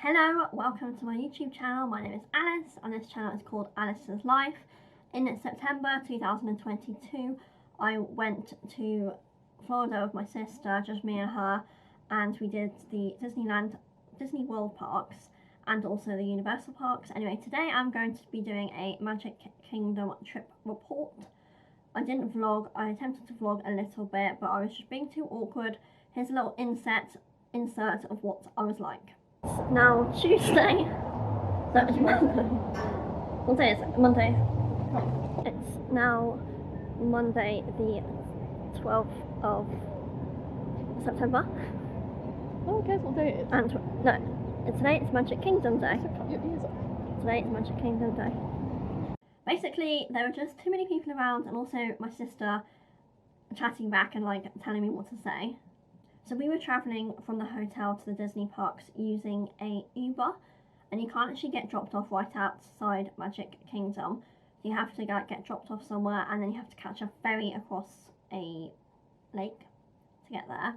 Hello, welcome to my YouTube channel. My name is Alice and this channel is called Alice's Life. In September 2022, I went to Florida with my sister, just me and her, and we did the Disney World parks and also the Universal parks. Anyway, today I'm going to be doing a Magic Kingdom trip report. I didn't vlog, I attempted to vlog a little bit, but I was just being too awkward. Here's a little insert of what I was like. It's now Tuesday. No, it's Monday. What day is it? Monday. It's now Monday, the 12th of September. No one cares what day it is. And today it's Magic Kingdom Day. Today is Magic Kingdom Day. Basically, there were just too many people around, and also my sister chatting back and like telling me what to say. So we were travelling from the hotel to the Disney parks using a Uber, and you can't actually get dropped off right outside Magic Kingdom. You have to get dropped off somewhere, and then you have to catch a ferry across a lake to get there.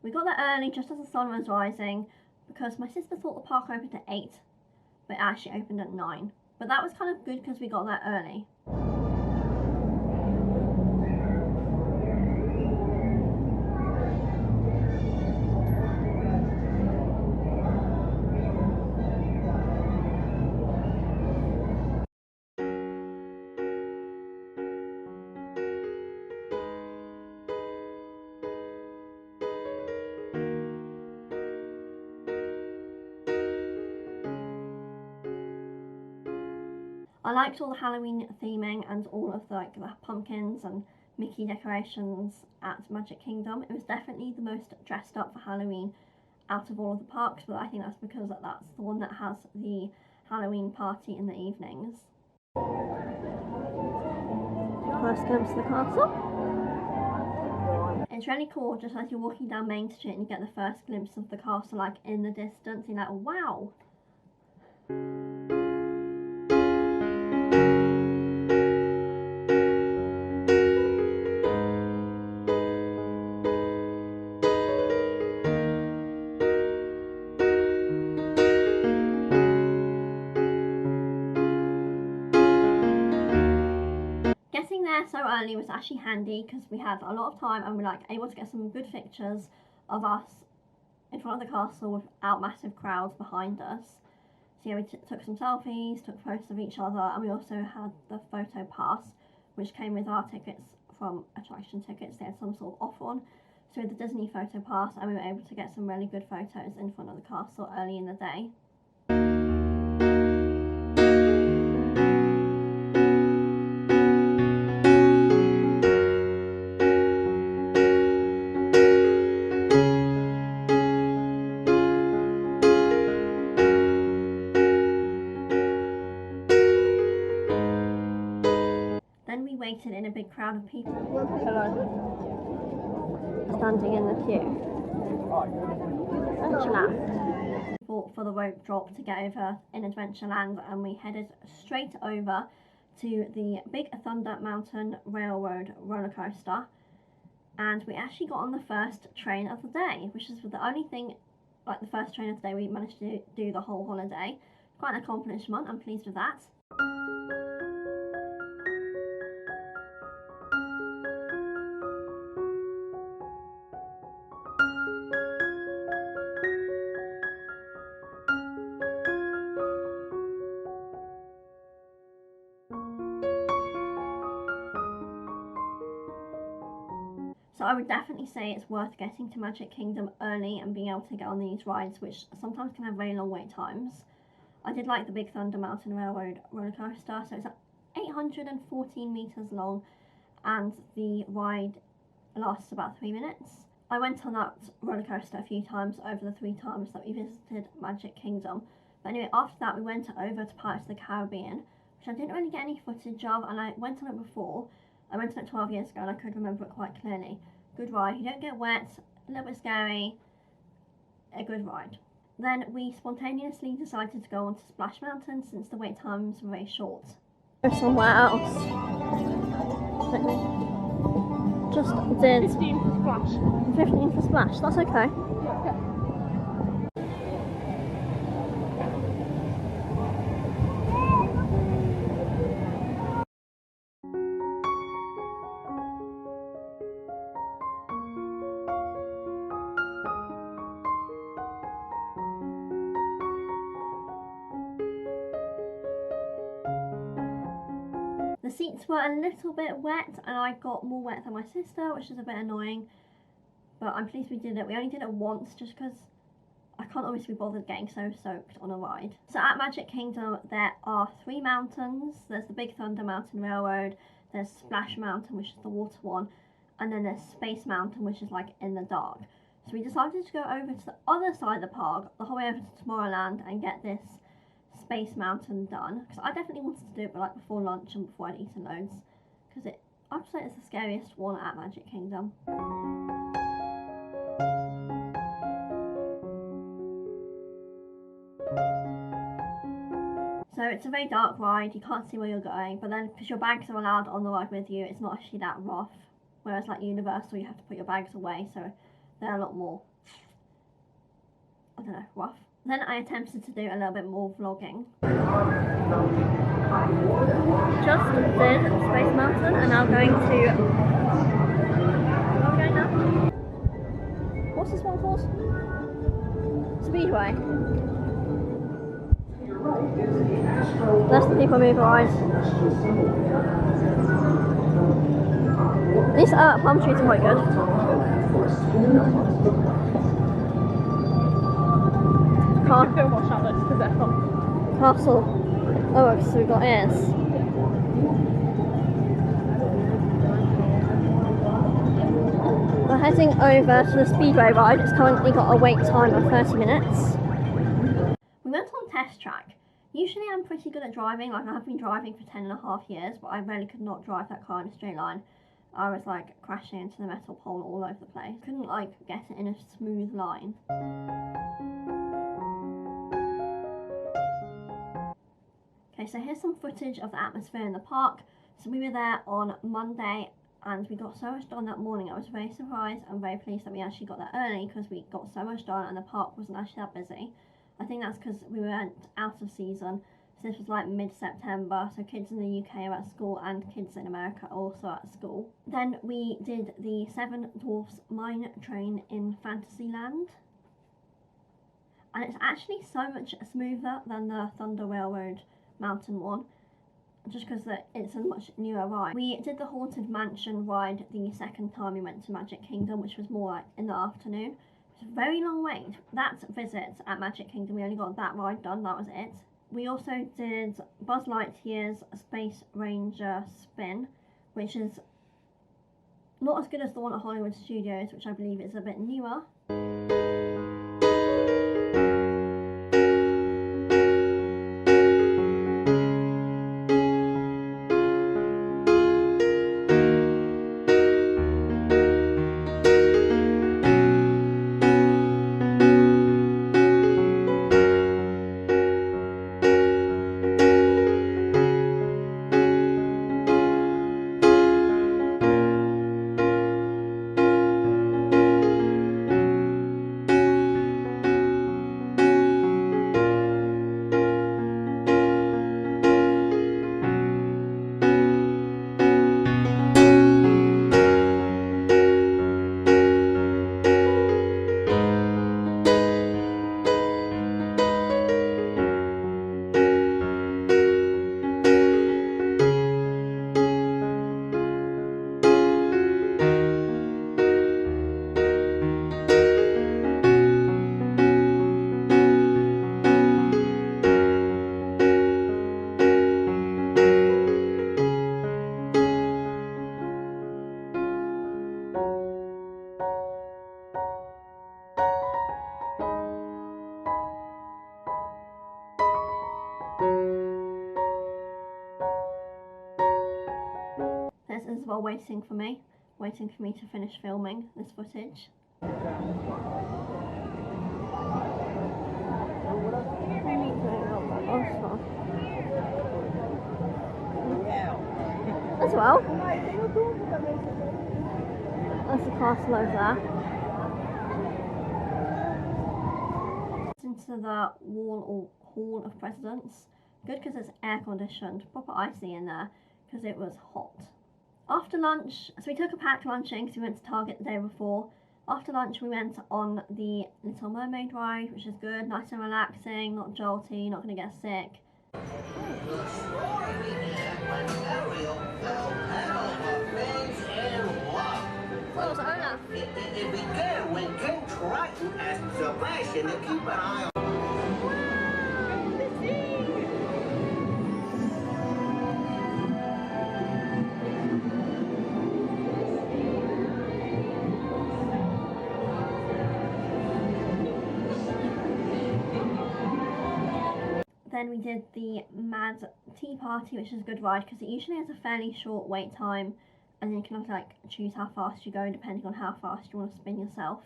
We got there early just as the sun was rising because my sister thought the park opened at 8, but it actually opened at 9. But that was kind of good because we got there early. I liked all the Halloween theming and all of the pumpkins and Mickey decorations at Magic Kingdom. It was definitely the most dressed up for Halloween out of all of the parks, but I think that's because that's the one that has the Halloween party in the evenings. First glimpse of the castle. It's really cool, just as you're walking down Main Street and you get the first glimpse of the castle like in the distance, you're like, wow! Getting there so early was actually handy because we had a lot of time and we were able to get some good pictures of us in front of the castle without massive crowds behind us. So yeah, we took some selfies, took photos of each other, and we also had the photo pass which came with our tickets from attraction tickets. They had some sort of offer on. So with the Disney photo pass, and we were able to get some really good photos in front of the castle early in the day. Then we waited in a big crowd of people. Standing in the queue. Adventureland. We fought for the rope drop to get over in Adventureland, and we headed straight over to the Big Thunder Mountain Railroad roller coaster. And we actually got on the first train of the day, which is the only thing, the first train of the day we managed to do the whole holiday. Quite an accomplishment, I'm pleased with that. So I would definitely say it's worth getting to Magic Kingdom early and being able to get on these rides, which sometimes can have very long wait times. I did like the Big Thunder Mountain Railroad roller coaster, so it's 814 meters long and the ride lasts about 3 minutes. I went on that roller coaster a few times over the 3 times that we visited Magic Kingdom. But anyway, after that we went over to Pirates of the Caribbean, which I didn't really get any footage of, and I went on it before. I went on it 12 years ago and I could remember it quite clearly. Good ride, you don't get wet, a little bit scary, a good ride. Then we spontaneously decided to go on to Splash Mountain since the wait times were very short. Go somewhere else. Just did 15 for Splash. 15 for Splash, that's okay. Yeah, okay. seats were a little bit wet, and I got more wet than my sister, which is a bit annoying. But I'm pleased we did it. We only did it once just because I can't always be bothered getting so soaked on a ride. So at Magic Kingdom there are 3 mountains. There's the Big Thunder Mountain Railroad, there's Splash Mountain, which is the water one, and then there's Space Mountain, which is like in the dark. So we decided to go over to the other side of the park, the whole way over to Tomorrowland, and get this Space Mountain done. Because I definitely wanted to do it, but like before lunch and before I'd eaten loads. Because I'd say it's the scariest one at Magic Kingdom. So it's a very dark ride, you can't see where you're going, but then because your bags are allowed on the ride with you, it's not actually that rough. Whereas like Universal, you have to put your bags away, so they're a lot more, I don't know, rough. Then I attempted to do a little bit more vlogging. Just did Space Mountain and now going to... Where are we going now? What's this one called? Speedway. That's the people mover ride. These palm trees are quite good. Castle. Oh, so we've got ears. We're heading over to the Speedway ride. It's currently got a wait time of 30 minutes. We went on test track. Usually I'm pretty good at driving, like I have been driving for 10.5 years, but I really could not drive that car in a straight line. I was like crashing into the metal pole all over the place. Couldn't like get it in a smooth line. Okay, so here's some footage of the atmosphere in the park. So we were there on Monday and we got so much done that morning. I was very surprised and very pleased that we actually got there early because we got so much done and the park wasn't actually that busy. I think that's because we went out of season, so this was like mid-September, so kids in the UK are at school and kids in America are also at school. Then we did the Seven Dwarfs Mine Train in Fantasyland, and it's actually so much smoother than the Thunder Railroad Mountain one, just because it's a much newer ride. We did the Haunted Mansion ride the second time we went to Magic Kingdom, which was more like in the afternoon. It's a very long wait. That visit at Magic Kingdom, we only got that ride done, that was it. We also did Buzz Lightyear's Space Ranger spin, which is not as good as the one at Hollywood Studios, which I believe is a bit newer. There's Isabel waiting for me to finish filming this footage. As well. That's the castle over there. Into the Hall of Presidents. Good because it's air conditioned, proper icy in there because it was hot. After lunch, so we took a packed lunching because we went to Target the day before. After lunch we went on the Little Mermaid ride, which is good, nice and relaxing, not jolty, not going to get sick. What was Olaf? It began when King Triton asked Sebastian to keep an eye on. Then we did the Mad Tea Party, which is a good ride because it usually has a fairly short wait time, and you can like choose how fast you go depending on how fast you want to spin yourself.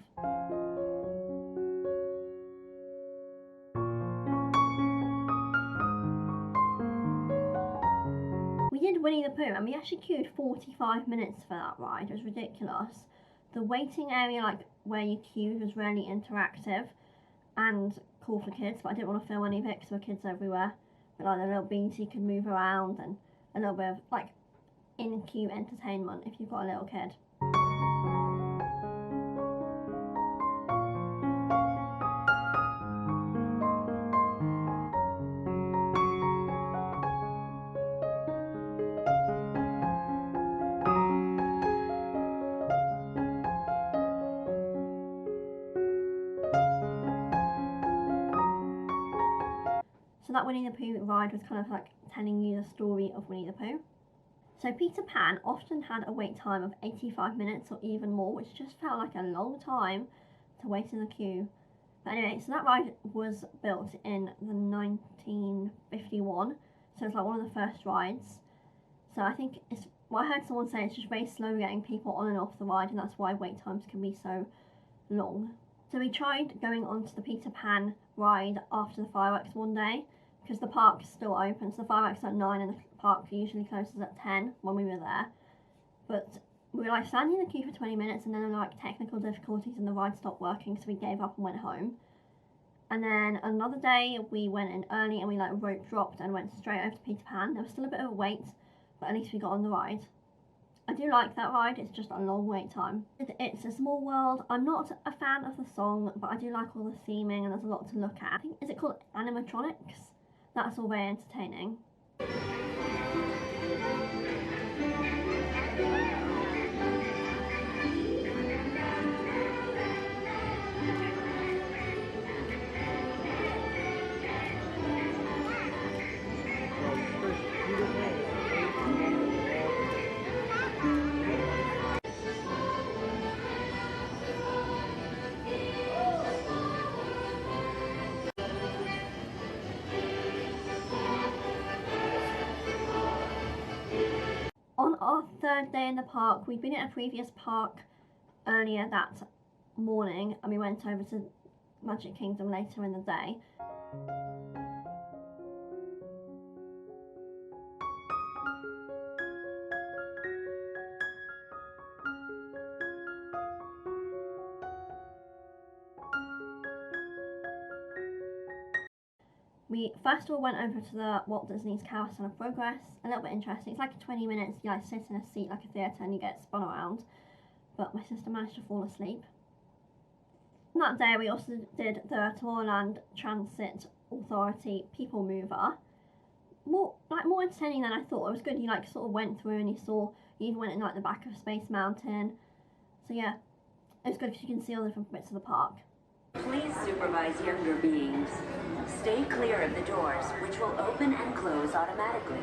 We did Winnie the Pooh, and we actually queued 45 minutes for that ride. It was ridiculous. The waiting area, like where you queued, was really interactive and cool for kids, but I didn't want to film any of it because there were kids everywhere. But like the little beans you could move around, and a little bit of like in-queue entertainment if you've got a little kid. So that Winnie the Pooh ride was kind of like telling you the story of Winnie the Pooh. So Peter Pan often had a wait time of 85 minutes or even more, which just felt like a long time to wait in the queue. But anyway, so that ride was built in the 1951, so it's like one of the first rides. So I think it's, well, I heard someone say it's just very slow getting people on and off the ride, and that's why wait times can be so long. So we tried going onto the Peter Pan ride after the fireworks one day, because the park is still open. So the fireworks are at 9 and the park usually closes at 10 when we were there. But we were like standing in the queue for 20 minutes, and then there were like technical difficulties and the ride stopped working, so we gave up and went home. And then another day we went in early and we like rope dropped and went straight over to Peter Pan. There was still a bit of a wait, but at least we got on the ride. I do like that ride, it's just a long wait time. It's a Small World. I'm not a fan of the song, but I do like all the theming and there's a lot to look at. I think, is it called animatronics? That's all very entertaining. On our third day in the park, we'd been at a previous park earlier that morning, and we went over to Magic Kingdom later in the day. We first of all went over to the Walt Disney's Carousel of Progress. A little bit interesting. It's like 20 minutes, you like sit in a seat like a theatre and you get spun around. But my sister managed to fall asleep. On that day we also did the Tomorrowland Transit Authority People Mover. More entertaining than I thought. It was good. You like sort of went through and you even went in like the back of Space Mountain. So yeah, it was good because you can see all the different bits of the park. Please supervise younger beings. Stay clear of the doors, which will open and close automatically.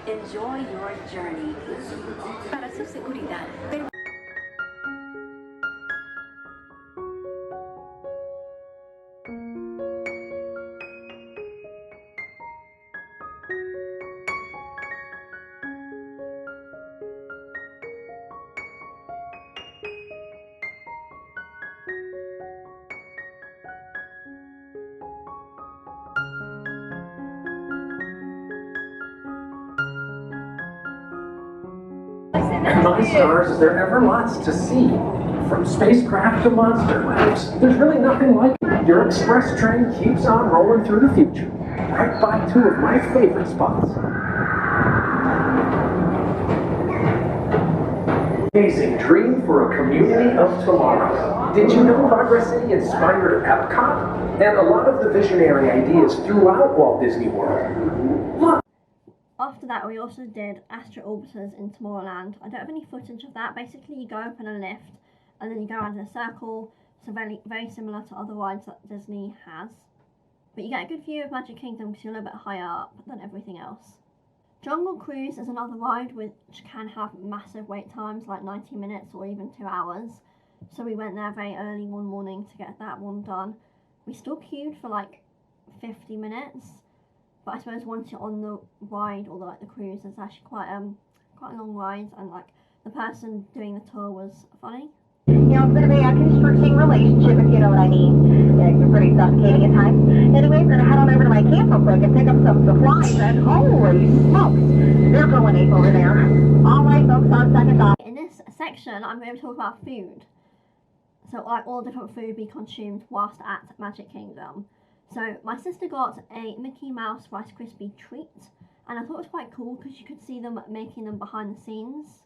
Enjoy your journey. Para su seguridad. And my stars, there are ever lots to see. From spacecraft to monster labs, there's really nothing like it. Your express train keeps on rolling through the future, right by two of my favorite spots. Amazing dream for a community of tomorrow. Did you know Progress City inspired Epcot? And a lot of the visionary ideas throughout Walt Disney World. Look. After after that, we also did Astro Orbiters in Tomorrowland. I don't have any footage of that. Basically, you go up in a lift and then you go around in a circle. So very, very similar to other rides that Disney has. But you get a good view of Magic Kingdom because you're a little bit higher up than everything else. Jungle Cruise is another ride which can have massive wait times, like 90 minutes or even 2 hours. So we went there very early one morning to get that one done. We still queued for like 50 minutes, but I suppose once you're on the ride or the cruise, it's actually quite a long ride, and like the person doing the tour was funny. You know, it's going to be a constricting relationship, if you know what I mean. Yeah, you're pretty suffocating at times. Anyway, I'm going to head on over to my camp real quick and pick up some supplies, and holy smokes, they're going ape over there. All right, folks, on second thought. In this section, I'm going to talk about food. So like all different food we consumed whilst at Magic Kingdom. So my sister got a Mickey Mouse Rice Krispie treat, and I thought it was quite cool because you could see them making them behind the scenes.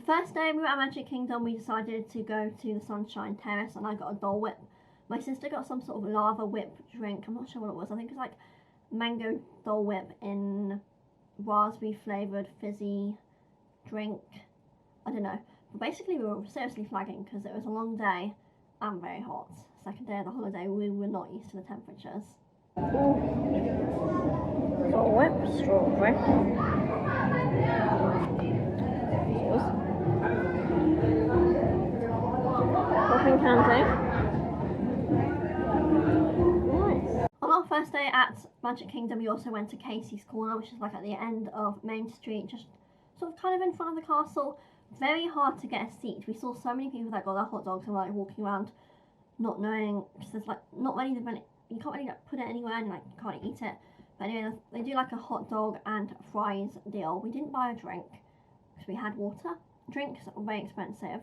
First day we were at Magic Kingdom, we decided to go to the Sunshine Terrace, and I got a Dole Whip. My sister got some sort of lava whip drink. I'm not sure what it was. I think it was like mango Dole Whip in raspberry flavoured fizzy drink. I don't know. But basically we were seriously flagging because it was a long day and very hot. Second day of the holiday, we were not used to the temperatures. Dole Whip, strawberry. Coffin candy. Nice. On our first day at Magic Kingdom, we also went to Casey's Corner, which is like at the end of Main Street, just sort of kind of in front of the castle. Very hard to get a seat. We saw so many people that got their hot dogs and were like walking around not knowing, because there's like not many, you can't really like put it anywhere and like you can't eat it. But anyway, they do like a hot dog and fries deal. We didn't buy a drink because we had water. Drinks are very expensive,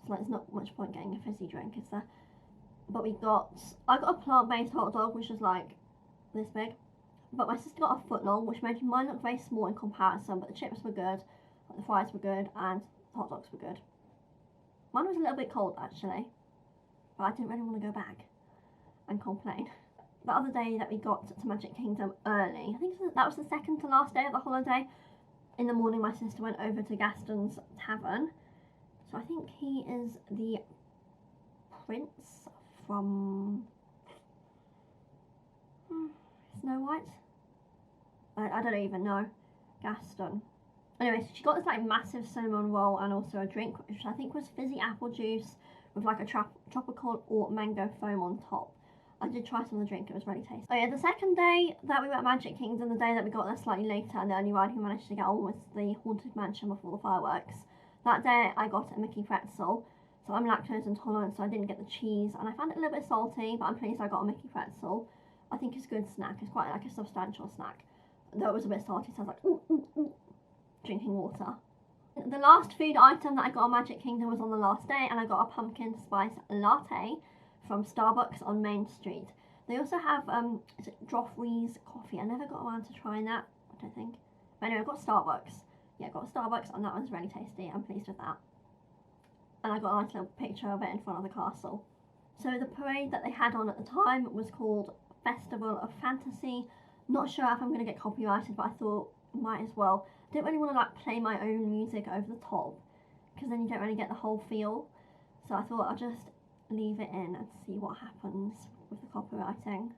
so like, there's not much point getting a fizzy drink, is there? But I got a plant-based hot dog, which was like this big, but my sister got a foot-long, which made mine look very small in comparison, but the chips were good, the fries were good, and the hot dogs were good. Mine was a little bit cold actually, but I didn't really want to go back and complain. The other day that we got to Magic Kingdom early, I think that was the second to last day of the holiday. In the morning, my sister went over to Gaston's Tavern. So I think he is the prince from Snow White. I don't even know. Gaston. Anyway, so she got this like massive cinnamon roll and also a drink, which I think was fizzy apple juice with like a tropical or mango foam on top. I did try some of the drink, it was really tasty. Oh yeah, the second day that we were at Magic Kingdom, the day that we got there slightly later, and the only ride we managed to get on was the Haunted Mansion before the fireworks. That day I got a Mickey pretzel, so I'm lactose intolerant, so I didn't get the cheese, and I found it a little bit salty, but I'm pleased I got a Mickey pretzel. I think it's a good snack, it's quite like a substantial snack. Though it was a bit salty, so I was like, ooh, ooh, ooh, drinking water. The last food item that I got at Magic Kingdom was on the last day, and I got a pumpkin spice latte from Starbucks on Main Street. They also have is it Joffrey's coffee. I never got around to trying that, I don't think. But anyway, I got Starbucks. Yeah, I got Starbucks, and that one's really tasty. I'm pleased with that. And I got a nice little picture of it in front of the castle. So the parade that they had on at the time was called Festival of Fantasy. Not sure if I'm going to get copyrighted, but I thought might as well. I didn't really want to like play my own music over the top, because then you don't really get the whole feel. So I thought I'll just leave it in and see what happens with the copywriting.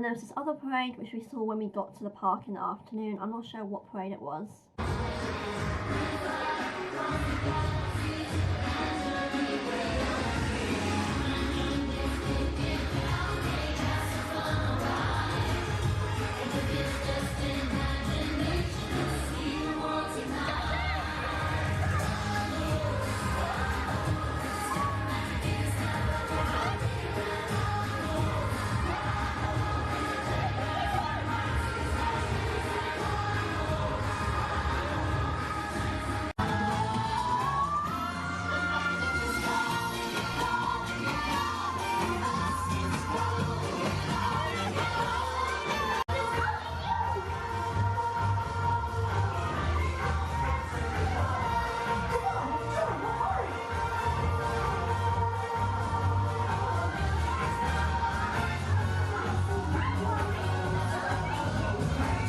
there was this other parade which we saw when we got to the park in the afternoon. I'm not sure what parade it was.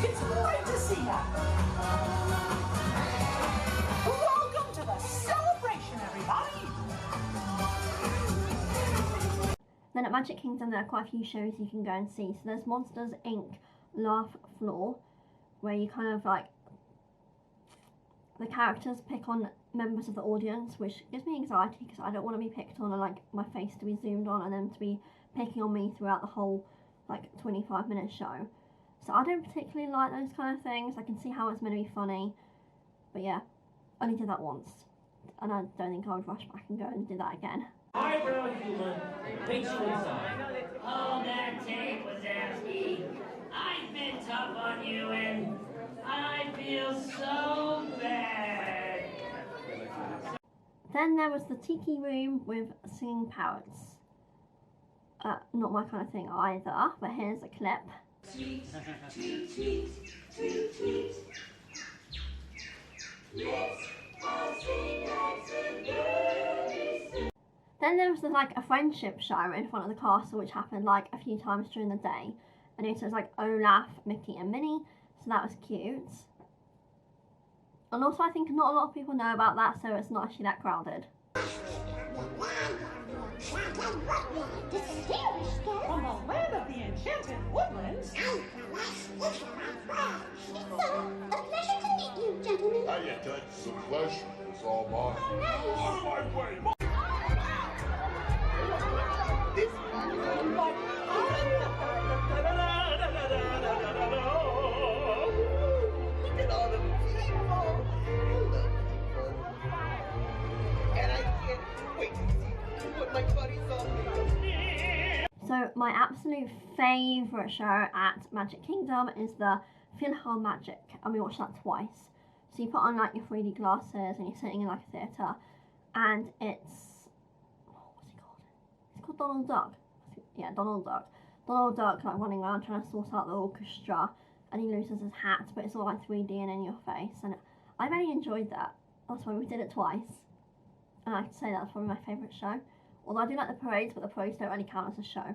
It's great to see you. Welcome to the celebration, everybody. Then at Magic Kingdom there are quite a few shows you can go and see. So there's Monsters Inc. Laugh Floor, where you kind of like, the characters pick on members of the audience, which gives me anxiety because I don't want to be picked on and like my face to be zoomed on and them to be picking on me throughout the whole like 25-minute show. So I don't particularly like those kind of things. I can see how it's meant to be funny, but yeah, I only did that once, and I don't think I would rush back and go and do that again. Highbrow human, meet you inside. Oh, that tape was nasty. I've been tough on you, and I feel so bad. Then there was the Tiki Room with singing parrots. Not my kind of thing either, but here's a clip. Tweet, tweet, tweet, tweet, tweet. Let's all sing, let's sing, unison. Then there was like a friendship show in front of the castle, which happened like a few times during the day. And it was like Olaf, Mickey and Minnie, so that was cute. And also I think not a lot of people know about that, so it's not actually that crowded. From the land of the enchanted woodlands. It's a pleasure to meet you, gentlemen. Hiya, Dutch. The pleasure is all mine. On my way. This Look at all the people. Hello, people. And I can't wait to see what my buddies all think. So my absolute favourite show at Magic Kingdom is the PhilharMagic, and we watched that twice. So you put on like your 3D glasses and you're sitting in like a theatre, and it's, what's he called? It's called Donald Duck. Yeah, Donald Duck. Donald Duck like running around trying to sort out the orchestra, and he loses his hat, but it's all like 3D and in your face, and I really enjoyed that. That's why we did it twice, and I have to say that's probably my favourite show. Although I do like the parades, but the parades don't really count as a show.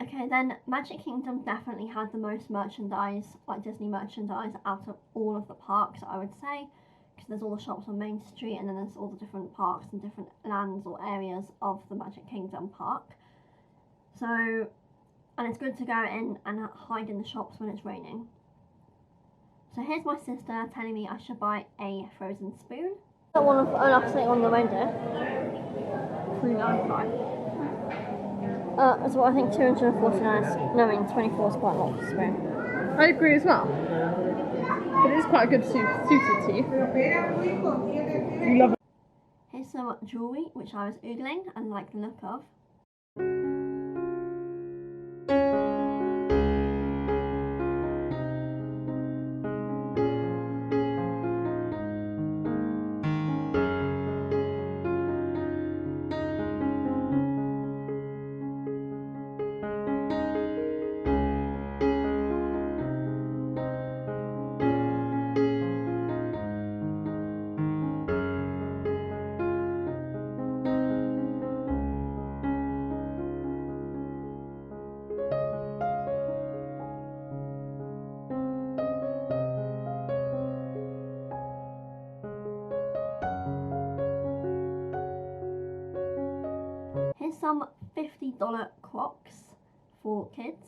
Okay, then Magic Kingdom definitely had the most merchandise, like Disney merchandise, out of all of the parks, I would say. Because there's all the shops on Main Street, and then there's all the different parks and different lands or areas of the Magic Kingdom park. So, and it's good to go in and hide in the shops when it's raining. So here's my sister telling me I should buy a frozen spoon. Got one of Olaf sitting on the reindeer. $3.95. That's what I think 249 is, no, I mean 24 is quite a lot for a spoon. I agree as well. But it is quite a good suited tea. Love it. Here's some jewellery which I was oogling and like the look of. some $50 Crocs for kids.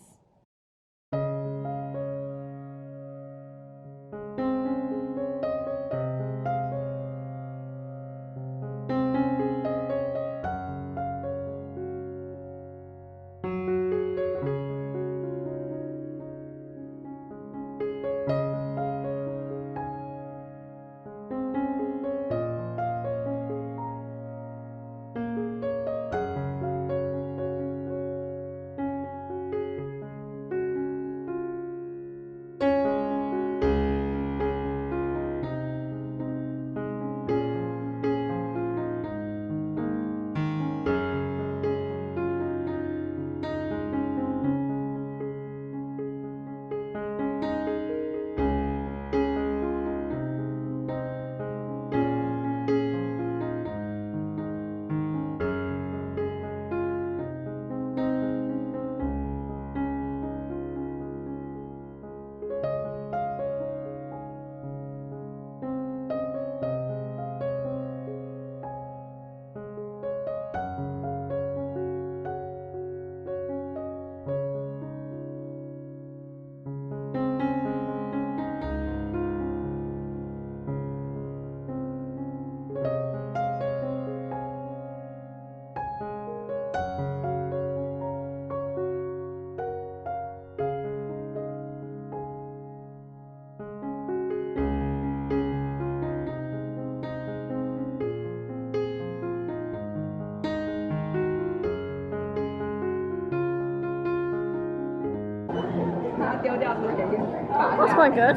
That's quite good.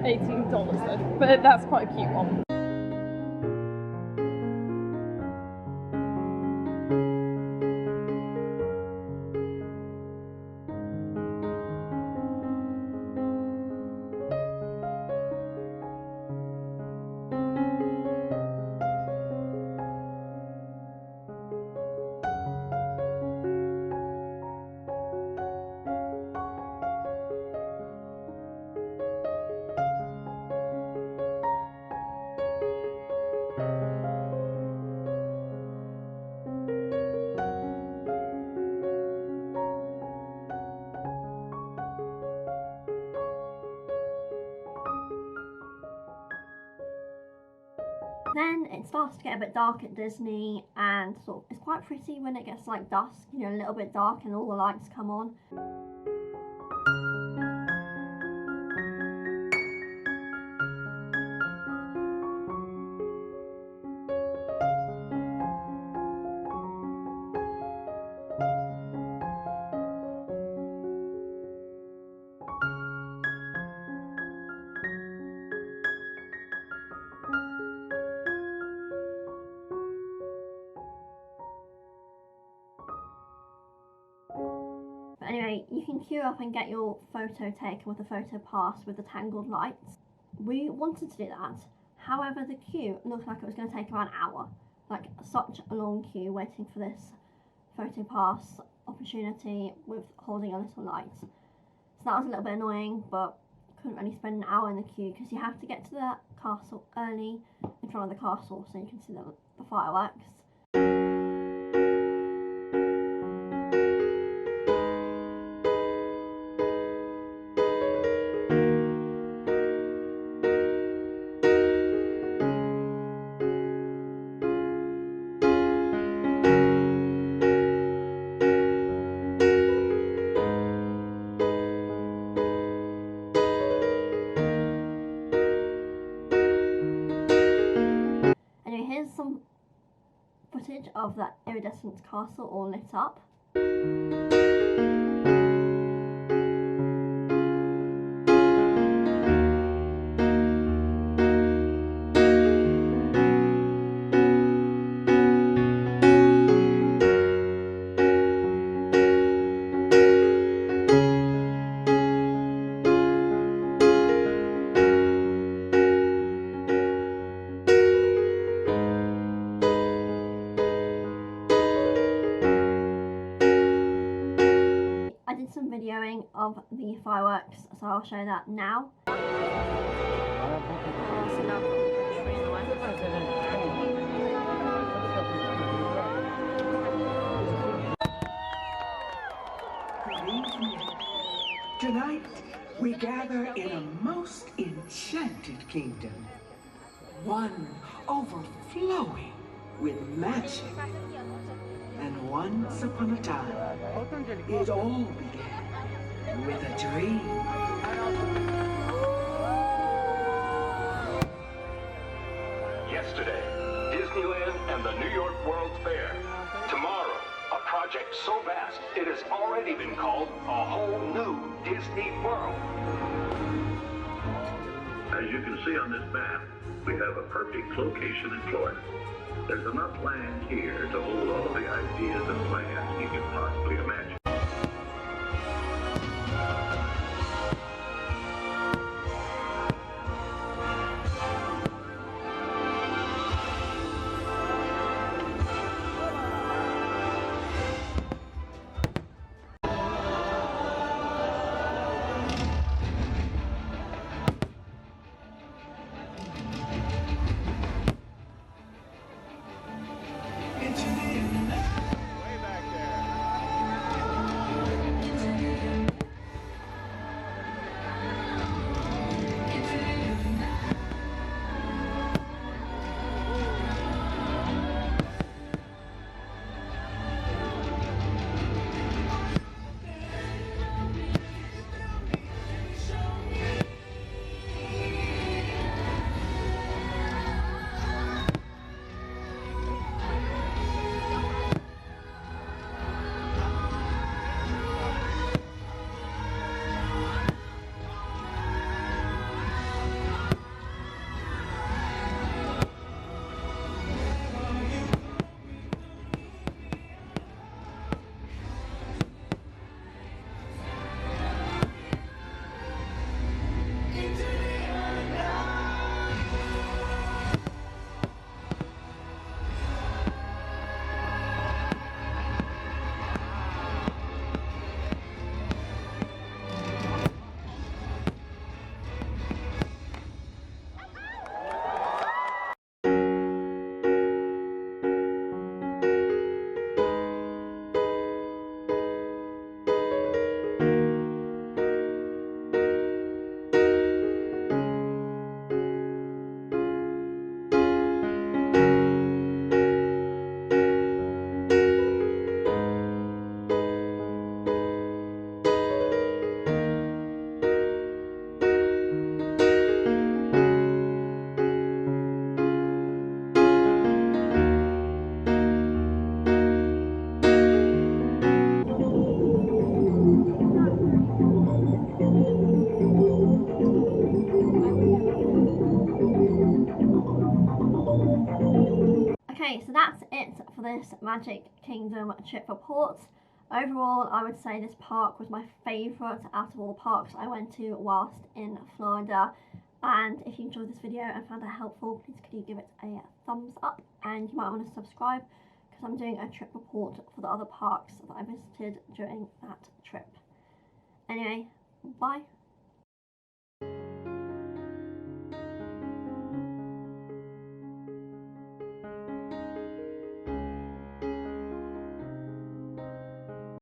$18 though, but that's quite a cute one. Then it starts to get a bit dark at Disney, and sort of, it's quite pretty when it gets like dusk, you know, a little bit dark and all the lights come on. But anyway, you can queue up and get your photo taken with the photo pass with the tangled lights. We wanted to do that, however the queue looked like it was going to take about an hour. Like such a long queue waiting for this photo pass opportunity with holding a little light. So that was a little bit annoying, but couldn't really spend an hour in the queue because you have to get to the castle early in front of the castle so you can see the fireworks. Here's some footage of that iridescent castle all lit up. I did some videoing of the fireworks, so I'll show that now. Good evening. Tonight, we gather in a most enchanted kingdom. One overflowing with magic. And once upon a time, it all began with a dream. Yesterday, Disneyland and the New York World's Fair. Tomorrow, a project so vast, it has already been called a whole new Disney World. As you can see on this map, we have a perfect location in Florida. There's enough land here to hold all the ideas and plans you can possibly imagine. Okay, so that's it for this Magic Kingdom trip report. Overall, I would say this park was my favourite out of all the parks I went to whilst in Florida. And if you enjoyed this video and found it helpful, please could you give it a thumbs up, and you might want to subscribe because I'm doing a trip report for the other parks that I visited during that trip. Anyway, bye.